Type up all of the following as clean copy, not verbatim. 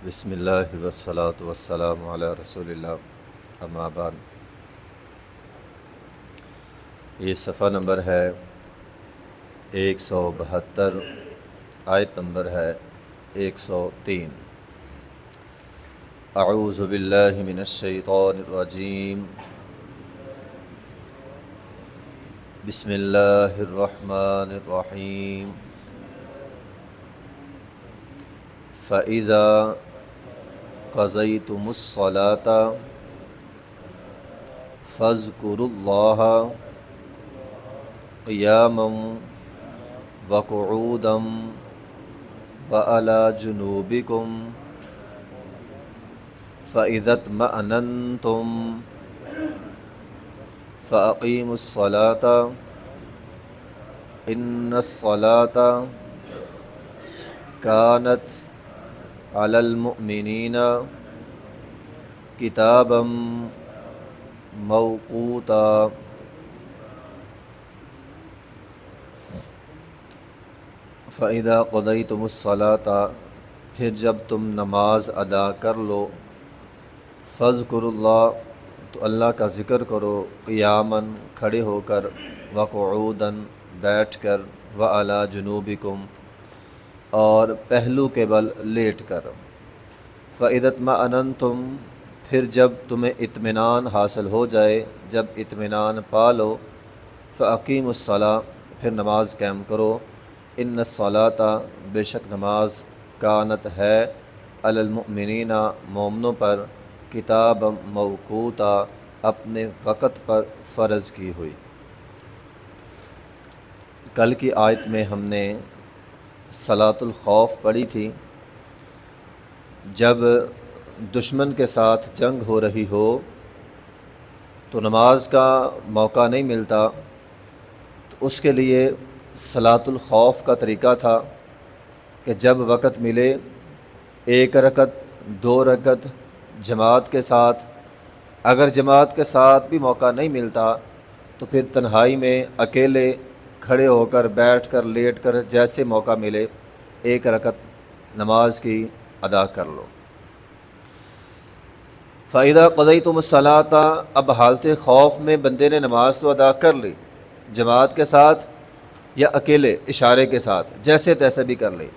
بسم اللہ والصلاة والسلام علی رسول اللہ، اما بعد۔ یہ صفحہ نمبر ہے 172، آیت نمبر ہے 103۔ اعوذ باللہ من الشیطان الرجیم، بسم اللہ الرحمن الرحیم۔ فَإِذَا قَضَيْتُمُ الصَّلَاةَ فَاذْكُرُوا اللَّهَ قِيَامًا وَقُعُودًا وَعَلَى جُنُوبِكُمْ فَإِذَا اطْمَأْنَنْتُمْ فَأَقِيمُوا الصَّلَاةَ إِنَّ الصَّلَاةَ كَانَتْ علی المؤمنین کتابا موقوتا۔ فَإِذَا قَضَيْتُمُ الصَّلَاةَ، پھر جب تم نماز ادا کر لو، فَاذْكُرُوا اللَّهَ، تو اللہ کا ذکر کرو، قیاماً کھڑے ہو کر، وقعوداً بیٹھ کر، وعلی جنوبکم اور پہلو کے بل لیٹ کر۔ فَإِذَا اطْمَأْنَنْتُمْ، پھر جب تمہیں اطمینان حاصل ہو جائے، جب اطمینان پا لو، فَأَقِیمُوا الصَّلَاةَ، پھر نماز قائم کرو، إِنَّ الصَّلَاةَ، بے شک نماز، کانت ہے، علی المؤمنین مومنوں پر، کتاب موقوتا، اپنے وقت پر فرض کی ہوئی۔ کل کی آیت میں ہم نے صلاۃ الخوف پڑھی تھی۔ جب دشمن کے ساتھ جنگ ہو رہی ہو تو نماز کا موقع نہیں ملتا، تو اس کے لیے صلاۃ الخوف کا طریقہ تھا کہ جب وقت ملے، 1 رکعت 2 رکعت جماعت کے ساتھ، اگر جماعت کے ساتھ بھی موقع نہیں ملتا تو پھر تنہائی میں اکیلے کھڑے ہو کر، بیٹھ کر، لیٹ کر، جیسے موقع ملے 1 رکعت نماز کی ادا کر لو۔ فَإِذَا قَضَيْتُمُ الصَّلَاةَ، اب حالت خوف میں بندے نے نماز تو ادا کر لی، جماعت کے ساتھ یا اکیلے اشارے کے ساتھ، جیسے تیسے بھی کر لی۔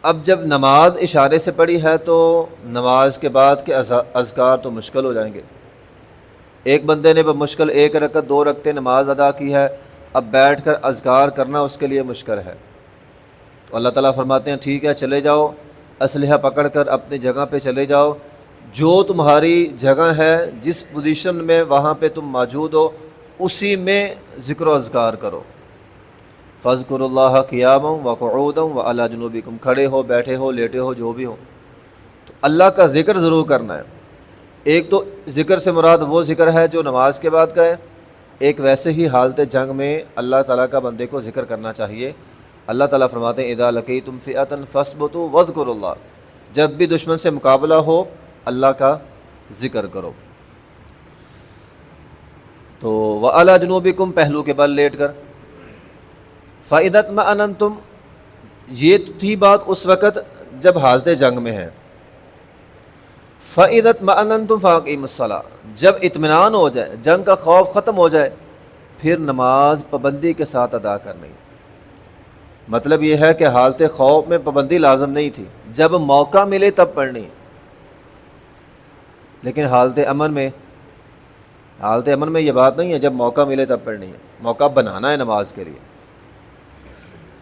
اب جب نماز اشارے سے پڑھی ہے تو نماز کے بعد کے اذکار تو مشکل ہو جائیں گے۔ ایک بندے نے بمشکل 1 رکعت 2 رکعتیں نماز ادا کی ہے، اب بیٹھ کر اذکار کرنا اس کے لیے مشکل ہے، تو اللہ تعالیٰ فرماتے ہیں ٹھیک ہے، چلے جاؤ، اسلحہ پکڑ کر اپنی جگہ پہ چلے جاؤ، جو تمہاری جگہ ہے، جس پوزیشن میں وہاں پہ تم موجود ہو، اسی میں ذکر و اذکار کرو۔ فَاذْكُرُوا اللَّهَ قِيَامًا وَقُعُودًا وَعَلَى جُنُوبِكُمْ، کھڑے ہو، بیٹھے ہو، لیٹے ہو، جو بھی ہو، تو اللہ کا ذکر ضرور کرنا ہے۔ ایک تو ذکر سے مراد وہ ذکر ہے جو نماز کے بعد کا ہے، ایک ویسے ہی حالت جنگ میں اللہ تعالیٰ کا بندے کو ذکر کرنا چاہیے۔ اللہ تعالیٰ فرماتے ہیں اذا لقیتم فئۃ فاثبتوا واذکروا اللہ، جب بھی دشمن سے مقابلہ ہو اللہ کا ذکر کرو۔ تو وعلی جنوبکم، پہلو کے بل لیٹ کر۔ فَإِذَا اطْمَأْنَنْتُمْ، یہ تھی بات اس وقت جب حالت جنگ میں ہے۔ فَإِذَا اطْمَأْنَنْتُمْ فَأَقِیمُوا الصَّلَاةَ، جب اطمینان ہو جائے، جنگ کا خوف ختم ہو جائے، پھر نماز پابندی کے ساتھ ادا کرنی۔ مطلب یہ ہے کہ حالت خوف میں پابندی لازم نہیں تھی، جب موقع ملے تب پڑھنی، لیکن حالت امن میں یہ بات نہیں ہے جب موقع ملے تب پڑھنی ہے، موقع بنانا ہے نماز کے لیے۔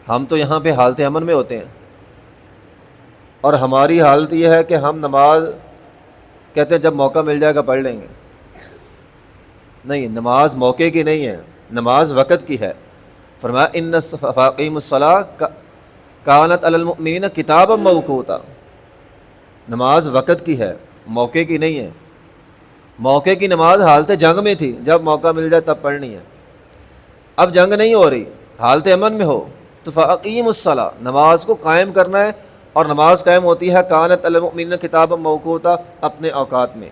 ہم تو یہاں پہ حالت امن میں ہوتے ہیں اور ہماری حالت یہ ہے کہ ہم نماز کہتے ہیں جب موقع مل جائے گا پڑھ لیں گے۔ نہیں، نماز موقع کی نہیں ہے، نماز وقت کی ہے۔ فرمایا ان فاقیموا الصلاۃ کانت علی المؤمنین کتابا موقوتا، نماز وقت کی ہے، موقع کی نہیں ہے۔ موقع کی نماز حالت جنگ میں تھی، جب موقع مل جائے تب پڑھنی ہے۔ اب جنگ نہیں ہو رہی، حالت امن میں ہو تو فاقیموا الصلاۃ، نماز کو قائم کرنا ہے، اور نماز قائم ہوتی ہے کانت علی المؤمنین کتابا موقوتا، اپنے اوقات میں۔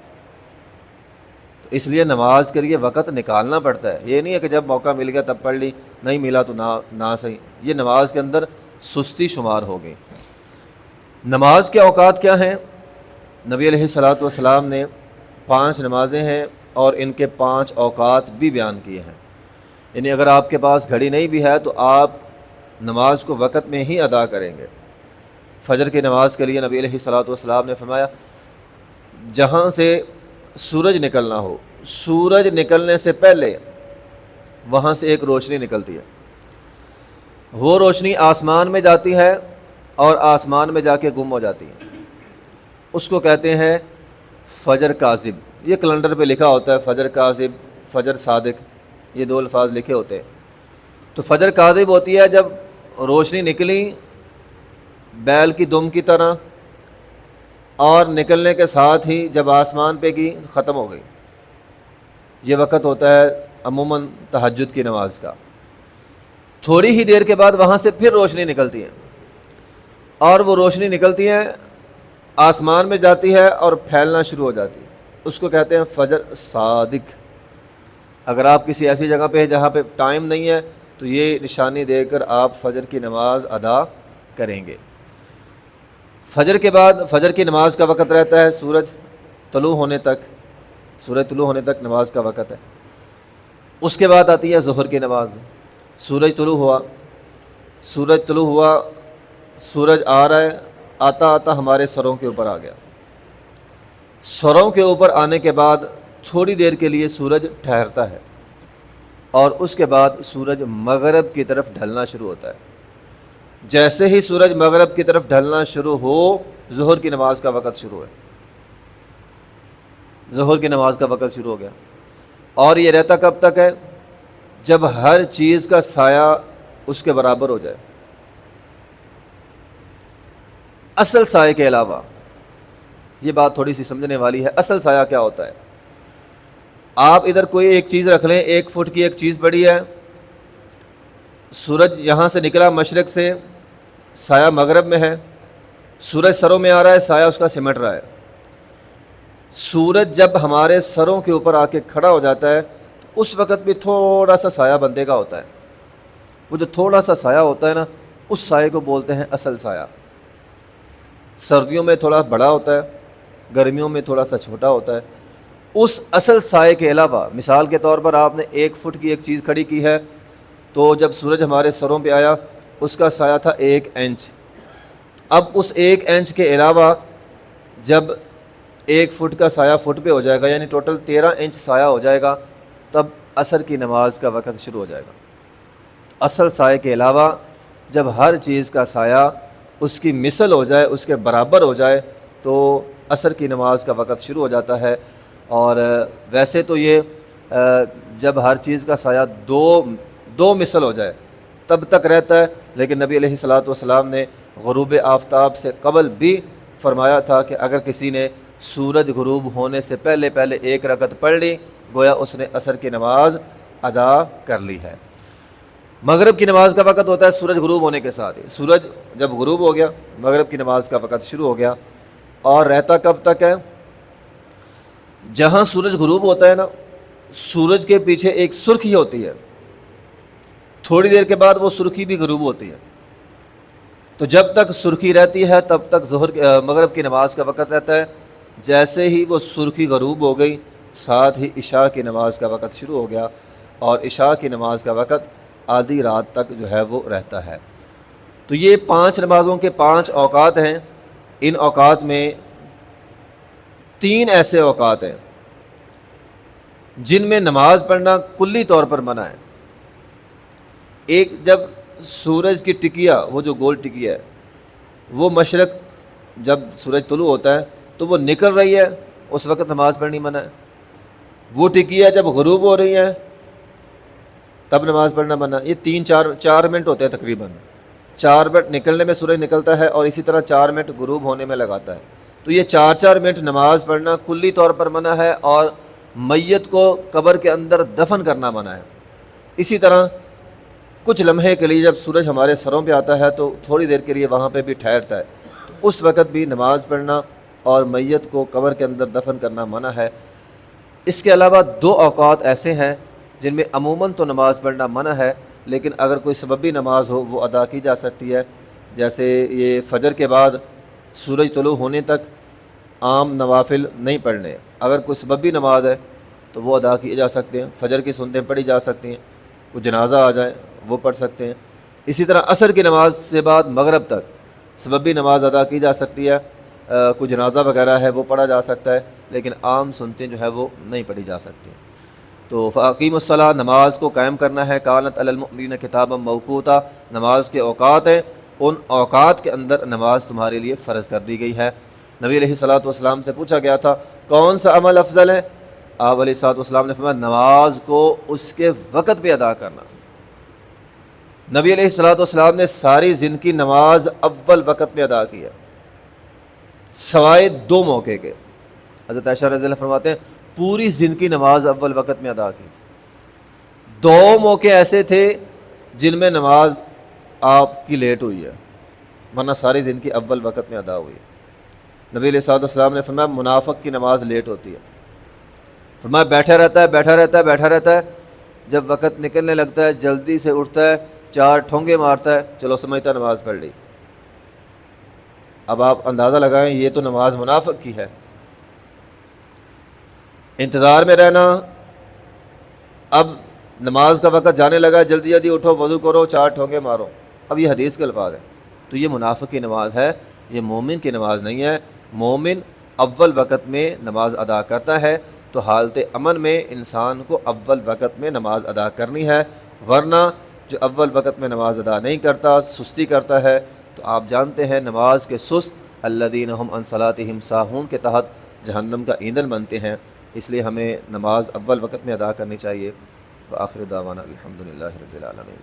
تو اس لیے نماز کے لیے وقت نکالنا پڑتا ہے، یہ نہیں ہے کہ جب موقع مل گیا تب پڑھ لی، نہیں ملا تو نہ صحیح، یہ نماز کے اندر سستی شمار ہو گئی۔ نماز کے اوقات کیا ہیں؟ نبی علیہ الصلوۃ والسلام نے 5 نمازیں ہیں اور ان کے 5 اوقات بھی بیان کیے ہیں. یعنی اگر آپ کے پاس گھڑی نہیں بھی ہے تو آپ نماز کو وقت میں ہی ادا کریں گے. فجر کی نماز کے لیے نبی علیہ الصلوۃ والسلام نے فرمایا جہاں سے سورج نکلنا ہو، سورج نکلنے سے پہلے وہاں سے ایک روشنی نکلتی ہے، وہ روشنی آسمان میں جاتی ہے اور آسمان میں جا کے گم ہو جاتی ہے. اس کو کہتے ہیں فجر کاذب. یہ کیلنڈر پہ لکھا ہوتا ہے فجر کاذب، فجر صادق، یہ 2 الفاظ لکھے ہوتے ہیں. تو فجر کاذب ہوتی ہے جب روشنی نکلی بیل کی دم کی طرح اور نکلنے کے ساتھ ہی جب آسمان پہ کی ختم ہو گئی. یہ وقت ہوتا ہے عموماً تہجد کی نماز کا. تھوڑی ہی دیر کے بعد وہاں سے پھر روشنی نکلتی ہے اور وہ روشنی نکلتی ہے آسمان میں جاتی ہے اور پھیلنا شروع ہو جاتی ہے. اس کو کہتے ہیں فجر صادق. اگر آپ کسی ایسی جگہ پہ ہیں جہاں پہ ٹائم نہیں ہے تو یہ نشانی دے کر آپ فجر کی نماز ادا کریں گے. فجر کے بعد فجر کی نماز کا وقت رہتا ہے سورج طلوع ہونے تک. سورج طلوع ہونے تک نماز کا وقت ہے. اس کے بعد آتی ہے ظہر کی نماز. سورج طلوع ہوا، سورج طلوع ہوا، سورج آ رہا ہے، آتا آتا ہمارے سروں کے اوپر آ گیا. سروں کے اوپر آنے کے بعد تھوڑی دیر کے لیے سورج ٹھہرتا ہے اور اس کے بعد سورج مغرب کی طرف ڈھلنا شروع ہوتا ہے. جیسے ہی سورج مغرب کی طرف ڈھلنا شروع ہو ظہر کی نماز کا وقت شروع ہے. ظہر کی نماز کا وقت شروع ہو گیا اور یہ رہتا کب تک ہے؟ جب ہر چیز کا سایہ اس کے برابر ہو جائے. اصل سائے کے علاوہ، یہ بات تھوڑی سی سمجھنے والی ہے، اصل سایہ کیا ہوتا ہے؟ آپ ادھر کوئی ایک چیز رکھ لیں، 1 فٹ کی ایک چیز پڑی ہے، سورج یہاں سے نکلا مشرق سے، سایہ مغرب میں ہے، سورج سروں میں آ رہا ہے، سایہ اس کا سمٹ رہا ہے. سورج جب ہمارے سروں کے اوپر آ کے کھڑا ہو جاتا ہے تو اس وقت بھی تھوڑا سا سایہ بندے کا ہوتا ہے. وہ جو تھوڑا سا سایہ ہوتا ہے نا، اس سائے کو بولتے ہیں اصل سایہ. سردیوں میں تھوڑا بڑا ہوتا ہے، گرمیوں میں تھوڑا سا چھوٹا ہوتا ہے. اس اصل سائے کے علاوہ مثال کے طور پر آپ نے 1 فٹ کی ایک چیز کھڑی کی ہے تو جب سورج ہمارے سروں پہ آیا اس کا سایہ تھا 1 انچ. اب اس 1 انچ کے علاوہ جب 1 فٹ کا سایہ فٹ پہ ہو جائے گا، یعنی ٹوٹل 13 انچ سایہ ہو جائے گا، تب عصر کی نماز کا وقت شروع ہو جائے گا. اصل سائے کے علاوہ جب ہر چیز کا سایہ اس کی مثل ہو جائے، اس کے برابر ہو جائے، تو عصر کی نماز کا وقت شروع ہو جاتا ہے. اور ویسے تو یہ جب ہر چیز کا سایہ دو مثل ہو جائے تب تک رہتا ہے، لیکن نبی علیہ الصلوۃ والسلام نے غروب آفتاب سے قبل بھی فرمایا تھا کہ اگر کسی نے سورج غروب ہونے سے پہلے 1 رکعت پڑھ لی گویا اس نے عصر کی نماز ادا کر لی ہے. مغرب کی نماز کا وقت ہوتا ہے سورج غروب ہونے کے ساتھ ہی. سورج جب غروب ہو گیا مغرب کی نماز کا وقت شروع ہو گیا اور رہتا کب تک ہے؟ جہاں سورج غروب ہوتا ہے نا، سورج کے پیچھے ایک سرخی ہوتی ہے، تھوڑی دیر کے بعد وہ سرخی بھی غروب ہوتی ہے. تو جب تک سرخی رہتی ہے تب تک مغرب کی نماز کا وقت رہتا ہے. جیسے ہی وہ سرخی غروب ہو گئی ساتھ ہی عشاء کی نماز کا وقت شروع ہو گیا اور عشاء کی نماز کا وقت آدھی رات تک جو ہے وہ رہتا ہے. تو یہ 5 نمازوں کے 5 اوقات ہیں. ان اوقات میں 3 ایسے اوقات ہیں جن میں نماز پڑھنا کلی طور پر منع ہے. ایک، جب سورج کی ٹکیا، وہ جو گول ٹکیا ہے، وہ مشرق جب سورج طلوع ہوتا ہے تو وہ نکل رہی ہے، اس وقت نماز پڑھنی منع ہے. وہ ٹکیا جب غروب ہو رہی ہے تب نماز پڑھنا منع. یہ 4 منٹ ہوتے ہیں تقریباً. 4 منٹ نکلنے میں سورج نکلتا ہے اور اسی طرح 4 منٹ غروب ہونے میں لگاتا ہے. تو یہ 4 منٹ نماز پڑھنا کلی طور پر منع ہے اور میت کو قبر کے اندر دفن کرنا منع ہے. اسی طرح کچھ لمحے کے لیے جب سورج ہمارے سروں پہ آتا ہے تو تھوڑی دیر کے لیے وہاں پہ بھی ٹھہرتا ہے، تو اس وقت بھی نماز پڑھنا اور میت کو قبر کے اندر دفن کرنا منع ہے. اس کے علاوہ 2 اوقات ایسے ہیں جن میں عموماً تو نماز پڑھنا منع ہے، لیکن اگر کوئی سببی نماز ہو وہ ادا کی جا سکتی ہے. جیسے یہ فجر کے بعد سورج طلوع ہونے تک عام نوافل نہیں پڑھنے، اگر کوئی سببی نماز ہے تو وہ ادا کیے جا سکتے ہیں، فجر کی سنتیں پڑھی جا سکتی ہیں، کوئی جنازہ آ جائے وہ پڑھ سکتے ہیں۔ اسی طرح عصر کی نماز سے بعد مغرب تک سببی نماز ادا کی جا سکتی ہے، کوئی جنازہ وغیرہ ہے وہ پڑھا جا سکتا ہے، لیکن عام سنتیں جو ہے وہ نہیں پڑھی جا سکتی۔ تو فاقیم الصلاۃ، نماز کو قائم کرنا ہے، کانت علی المؤمنین کتابا موقوتا، نماز کے اوقات ہیں، ان اوقات کے اندر نماز تمہارے لیے فرض کر دی گئی ہے۔ نبی علیہ الصلاۃ والسلام سے پوچھا گیا تھا کون سا عمل افضل ہے؟ آپ علیہ الصلاۃ والسلام نے فرمایا نماز کو اس کے وقت پہ ادا کرنا۔ نبی علیہ الصلاۃ والسلام نے ساری زندگی نماز اول وقت میں ادا کی ہے، سوائے 2 موقع کے۔ حضرت عائشہ رضی اللہ عنہا فرماتے ہیں پوری زندگی نماز اول وقت میں ادا کی۔ 2 موقع ایسے تھے جن میں نماز آپ کی لیٹ ہوئی ہے، ورنہ ساری زندگی اول وقت میں ادا ہوئی ہے۔ نبی علیہ الصلوۃ والسلام نے فرمایا منافق کی نماز لیٹ ہوتی ہے، فرمایا بیٹھا رہتا ہے، جب وقت نکلنے لگتا ہے جلدی سے اٹھتا ہے، 4 ٹھونگے مارتا ہے، چلو سمجھتا نماز پڑھ لی۔ اب آپ اندازہ لگائیں یہ تو نماز منافق کی ہے۔ انتظار میں رہنا، اب نماز کا وقت جانے لگا، جلدی جلدی اٹھو، وضو کرو، 4 ٹھونگے مارو، اب یہ حدیث کے الفاظ ہیں، تو یہ منافق کی نماز ہے، یہ مومن کی نماز نہیں ہے۔ مومن اول وقت میں نماز ادا کرتا ہے، تو حالت امن میں انسان کو اول وقت میں نماز ادا کرنی ہے، ورنہ جو اول وقت میں نماز ادا نہیں کرتا، سستی کرتا ہے، تو آپ جانتے ہیں نماز کے سست الذین هم عن صلاتهم ساہون کے تحت جہنم کا ایندھن بنتے ہیں۔ اس لیے ہمیں نماز اول وقت میں ادا کرنی چاہیے۔ وآخر دعوانا الحمدللہ رب العالمین۔